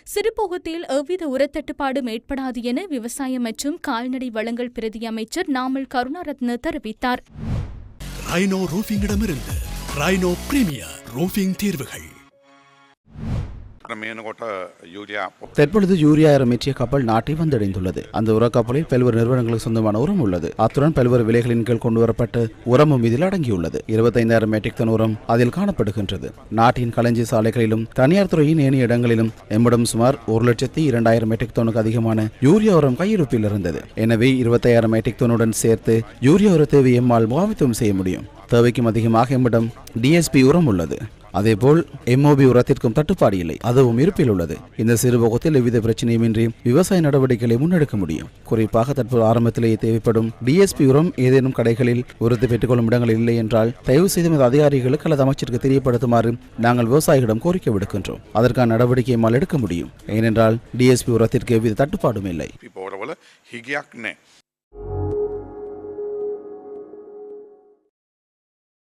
சிறுபோகத்தில் எவ்வித உரத்தட்டுப்பாடும் ஏற்படாது என விவசாய மற்றும் கால்நடை வளங்கள் பிரதி அமைச்சர் நாமல் கருணாரத்ன தெரிவித்தார். ரைனோ ரூஃபிங்கிடமிருந்து ரைனோ பிரீமியர் ரூஃபிங் தீர்வுகள். தற்பொழுது யூரியா ஏற்றிய கப்பல் நாட்டை வந்தடைந்துள்ளது. அந்த உரக்கப்பலில் பல்வேறு நிறுவனங்களுக்கு சொந்தமான உரம் உள்ளது. அத்துடன் பல்வேறு விலைகளின் கீழ் கொண்டுவரப்பட்ட உரமும் இதில் அடங்கியுள்ளது. 25,000 மெட்ரிக் டன் உரம் அதில் காணப்படுகின்றது. நாட்டின் களஞ்சிய சாலைகளிலும் தனியார் துறையின் ஏனைய இடங்களிலும் எம்மிடம் சுமார் 1,02,000 மெட்ரிக் டனுக்கு அதிகமான யூரியா உரம் கையிருப்பில் இருந்தது. எனவே 25,000 மெட்ரிக் டனுடன் சேர்த்து யூரியா உர தேவை எம்மால் முகாமித்துவம் செய்ய முடியும். தேவைக்கும் அதிகமாக எம்மிடம் டிஎஸ்பி உரம் உள்ளது. அதேபோல் எம்ஓபி உரத்திற்கும் தட்டுப்பாடு இல்லை, அதுவும் இருப்பில் உள்ளது. இந்த சிறுபோகத்தில் எவ்வித பிரச்சனையுமின்றி விவசாய நடவடிக்கைகளை முன்னெடுக்க முடியும். குறிப்பாக தற்போது ஆரம்பத்திலேயே தேவைப்படும் டிஎஸ்பி உரம் ஏதேனும் கடைகளில் உரத்தை பெற்றுக்கொள்ளும் இடங்கள் இல்லை என்றால் தயவு செய்து அதிகாரிகளுக்கு அல்லது அமைச்சருக்கு தெரியப்படுத்துமாறு நாங்கள் விவசாயிகளிடம் கோரிக்கை விடுக்கின்றோம். அதற்கான நடவடிக்கை எம்மால் எடுக்க முடியும். ஏனென்றால் டிஎஸ்பி உரத்திற்கு எவ்வித தட்டுப்பாடும் இல்லை.